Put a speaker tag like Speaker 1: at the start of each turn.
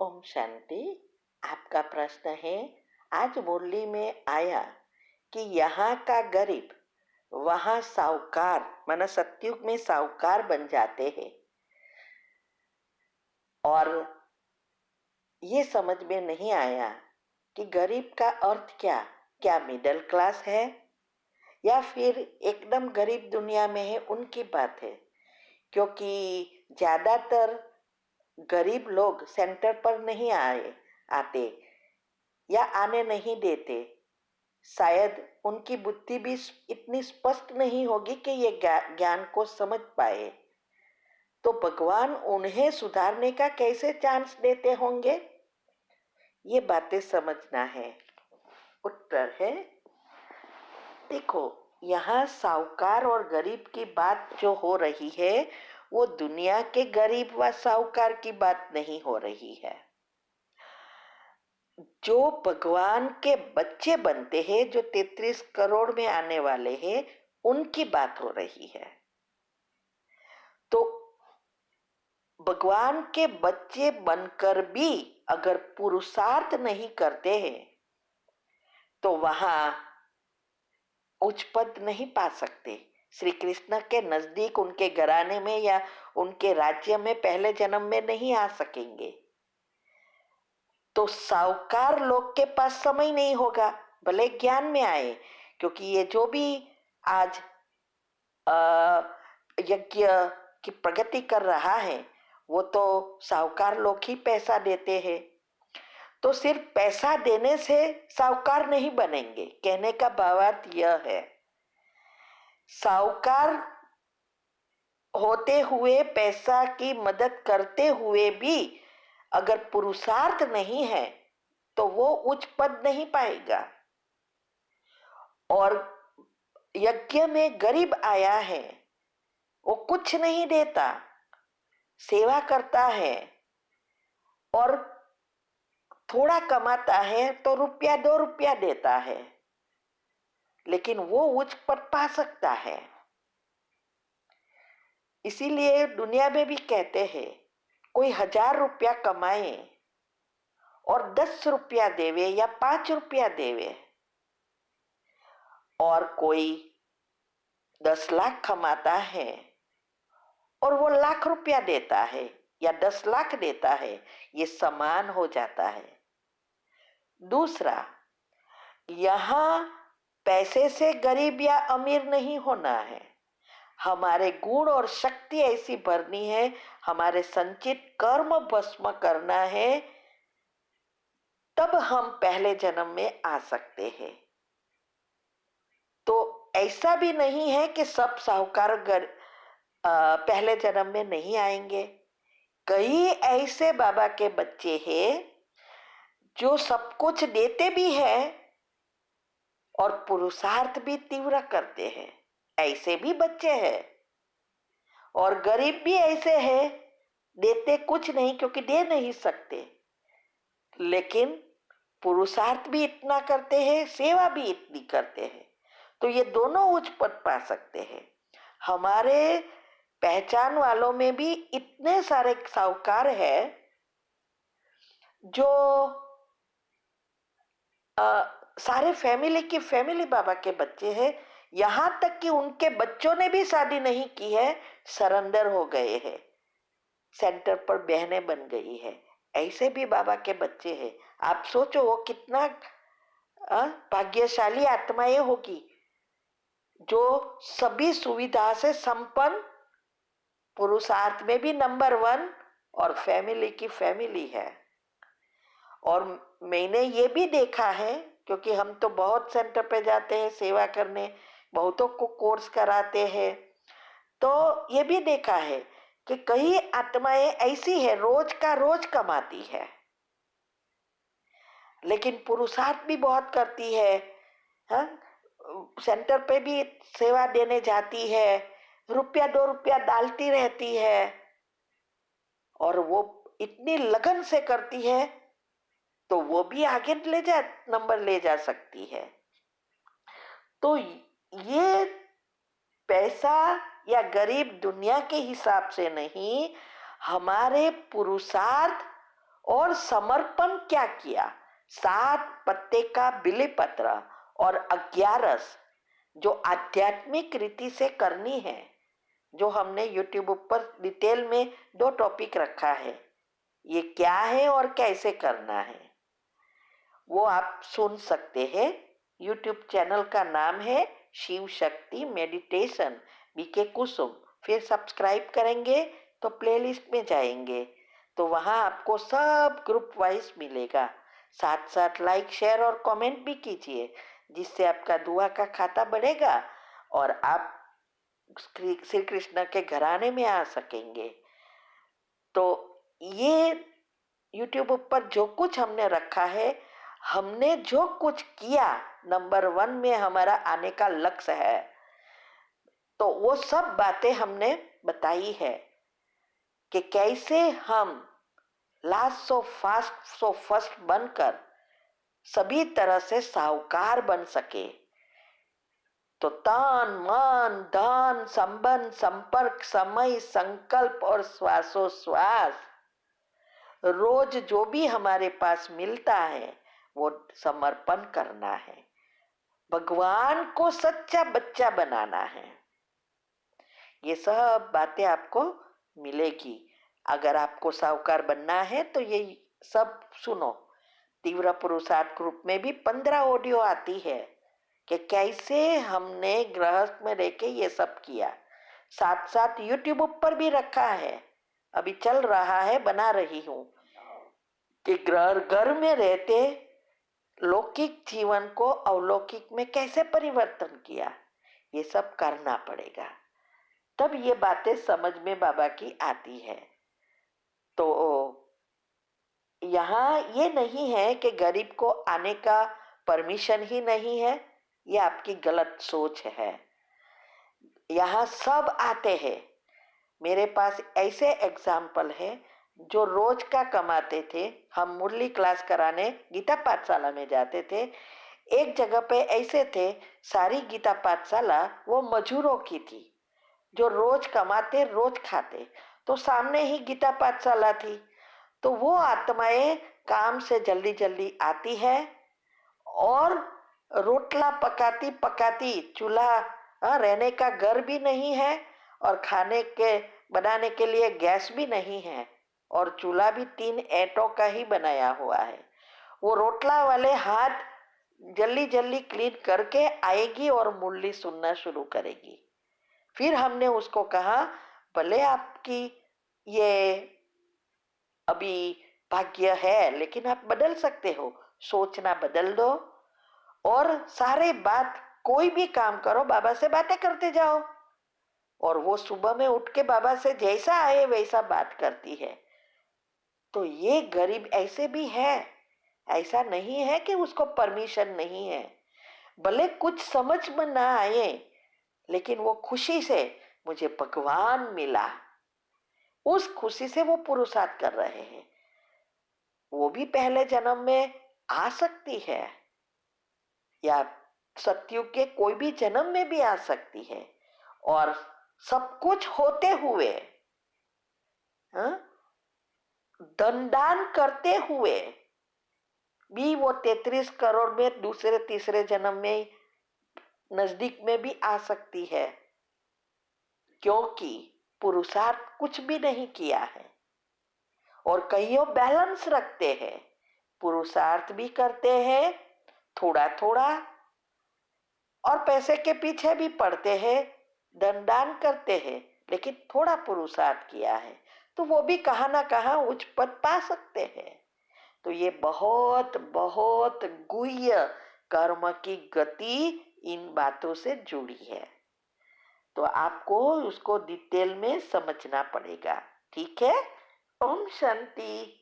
Speaker 1: ओम शांति। आपका प्रश्न है, आज मुरली में आया कि यहाँ का गरीब वहाँ साहूकार माना सतयुग में साहूकार बन जाते हैं। और ये समझ में नहीं आया कि गरीब का अर्थ क्या मिडिल क्लास है या फिर एकदम गरीब दुनिया में है, उनकी बात है। क्योंकि ज्यादातर गरीब लोग सेंटर पर नहीं आते या आने नहीं देते। शायद उनकी बुद्धि भी इतनी स्पष्ट नहीं होगी कि ये ज्ञान को समझ पाए। तो भगवान उन्हें सुधारने का कैसे चांस देते होंगे, ये बातें समझना है। उत्तर है, देखो, यहाँ साहूकार और गरीब की बात जो हो रही है वो दुनिया के गरीब व साहूकार की बात नहीं हो रही है। जो भगवान के बच्चे बनते हैं, जो 33 करोड़ में आने वाले हैं, उनकी बात हो रही है। तो भगवान के बच्चे बनकर भी अगर पुरुषार्थ नहीं करते हैं तो वहां उच्च पद नहीं पा सकते। श्री कृष्ण के नजदीक, उनके घराने में या उनके राज्य में पहले जन्म में नहीं आ सकेंगे। तो साहूकार लोग के पास समय नहीं होगा भले ज्ञान में आए, क्योंकि ये जो भी आज यज्ञ की प्रगति कर रहा है वो तो साहूकार लोग ही पैसा देते हैं। तो सिर्फ पैसा देने से साहूकार नहीं बनेंगे। कहने का भावार्थ यह है, साहूकार होते हुए, पैसा की मदद करते हुए भी अगर पुरुषार्थ नहीं है तो वो उच्च पद नहीं पाएगा। और यज्ञ में गरीब आया है, वो कुछ नहीं देता, सेवा करता है और थोड़ा कमाता है तो रुपया 2 रुपया देता है, लेकिन वो उच्च पद पा सकता है। इसीलिए दुनिया में भी कहते हैं, कोई 1000 रुपया कमाए और 10 रुपया देवे या 5 रुपया देवे, और कोई 10 लाख कमाता है और वो लाख रुपया देता है या 10 लाख देता है, ये समान हो जाता है। दूसरा, यहां पैसे से गरीब या अमीर नहीं होना है। हमारे गुण और शक्ति ऐसी भरनी है, हमारे संचित कर्म भस्म करना है, तब हम पहले जन्म में आ सकते हैं। तो ऐसा भी नहीं है कि सब साहूकार पहले जन्म में नहीं आएंगे। कई ऐसे बाबा के बच्चे हैं जो सब कुछ देते भी हैं और पुरुषार्थ भी तीव्र करते हैं। ऐसे भी बच्चे हैं। और गरीब भी ऐसे हैं, देते कुछ नहीं क्योंकि दे नहीं सकते, लेकिन पुरुषार्थ भी इतना करते हैं, सेवा भी इतनी करते हैं। तो ये दोनों उच्च पद पा सकते हैं। हमारे पहचान वालों में भी इतने सारे साहूकार हैं जो सारे फैमिली बाबा के बच्चे हैं। यहां तक कि उनके बच्चों ने भी शादी नहीं की है, सरेंडर हो गए हैं, सेंटर पर बहनें बन गई है। ऐसे भी बाबा के बच्चे हैं। आप सोचो वो कितना भाग्यशाली आत्माएं होगी जो सभी सुविधा से संपन्न, पुरुषार्थ में भी नंबर 1 और फैमिली की फैमिली है। और मैंने ये भी देखा है, क्योंकि हम तो बहुत सेंटर पे जाते हैं सेवा करने, बहुतों को कोर्स कराते हैं, तो ये भी देखा है कि कई आत्माएं ऐसी है रोज का रोज कमाती है, लेकिन पुरुषार्थ भी बहुत करती है। हाँ, सेंटर पे भी सेवा देने जाती है, रुपया 2 रुपया डालती रहती है, और वो इतनी लगन से करती है तो वो भी आगे नंबर ले जा सकती है। तो ये पैसा या गरीब दुनिया के हिसाब से नहीं, हमारे पुरुषार्थ और समर्पण क्या किया? 7 पत्ते का बिली पत्र और अज्ञारस जो आध्यात्मिक रीति से करनी है, जो हमने YouTube पर डिटेल में 2 टॉपिक रखा है, ये क्या है और कैसे करना है वो आप सुन सकते हैं। YouTube चैनल का नाम है शिव शक्ति मेडिटेशन बीके कुसुम। फिर सब्सक्राइब करेंगे तो प्लेलिस्ट में जाएंगे तो वहाँ आपको सब ग्रुप वाइज मिलेगा। साथ साथ लाइक शेयर और कमेंट भी कीजिए, जिससे आपका दुआ का खाता बढ़ेगा और आप श्री कृष्ण के घराने में आ सकेंगे। तो ये YouTube पर जो कुछ हमने रखा है, हमने जो कुछ किया, नंबर 1 में हमारा आने का लक्ष्य है, तो वो सब बातें हमने बताई है कि कैसे हम last so fast so first बनकर सभी तरह से साहूकार बन सके। तो तन मन धन संबंध संपर्क समय संकल्प और श्वासोश्वास रोज जो भी हमारे पास मिलता है वो समर्पण करना है, भगवान को सच्चा बच्चा बनाना है। ये सब बातें आपको मिलेगी। अगर आपको साहूकार बनना है तो ये सब सुनो। तीव्र पुरुषार्थ ग्रुप में भी 15 ऑडियो आती है कि कैसे हमने गृहस्थ में रह के ये सब किया। साथ साथ YouTube पर भी रखा है, अभी चल रहा है, बना रही हूँ, कि घर में रहते लौकिक जीवन को अलौकिक में कैसे परिवर्तन किया। ये सब करना पड़ेगा, तब ये बातें समझ में बाबा की आती है। तो यहाँ ये नहीं है कि गरीब को आने का परमिशन ही नहीं है, ये आपकी गलत सोच है। यहाँ सब आते हैं। मेरे पास ऐसे एग्जाम्पल है जो रोज का कमाते थे। हम मुरली क्लास कराने गीता पाठशाला में जाते थे। एक जगह पे ऐसे थे, सारी गीता पाठशाला वो मजूरों की थी जो रोज कमाते रोज खाते। तो सामने ही गीता पाठशाला थी, तो वो आत्माएं काम से जल्दी जल्दी आती है और रोटला पकाती पकाती, चूल्हा रहने का घर भी नहीं है और खाने के बनाने के लिए गैस भी नहीं है और चूल्हा भी 3 ईंटों का ही बनाया हुआ है। वो रोटला वाले हाथ जल्दी जल्दी क्लीन करके आएगी और मुरली सुनना शुरू करेगी। फिर हमने उसको कहा, भले आपकी ये अभी भाग्य है लेकिन आप बदल सकते हो, सोचना बदल दो और सारे बात कोई भी काम करो, बाबा से बातें करते जाओ। और वो सुबह में उठ के बाबा से जैसा आए वैसा बात करती है। तो ये गरीब ऐसे भी है, ऐसा नहीं है कि उसको परमिशन नहीं है। भले कुछ समझ में ना आए लेकिन वो खुशी से मुझे भगवान मिला, उस खुशी से वो पुरुषार्थ कर रहे हैं। वो भी पहले जन्म में आ सकती है या सतयुग के कोई भी जन्म में भी आ सकती है। और सब कुछ होते हुए, हाँ, दंडान करते हुए भी वो 33 करोड़ में दूसरे तीसरे जन्म में नजदीक में भी आ सकती है, क्योंकि पुरुषार्थ कुछ भी नहीं किया है। और कईयों बैलेंस रखते हैं, पुरुषार्थ भी करते हैं थोड़ा थोड़ा और पैसे के पीछे भी पड़ते हैं, दंडान करते हैं, लेकिन थोड़ा पुरुषार्थ किया है तो वो भी कहाँ ना कहाँ उच्च पद पा सकते हैं। तो ये बहुत बहुत गुह्य कर्म की गति इन बातों से जुड़ी है, तो आपको उसको डिटेल में समझना पड़ेगा। ठीक है। ओम शांति।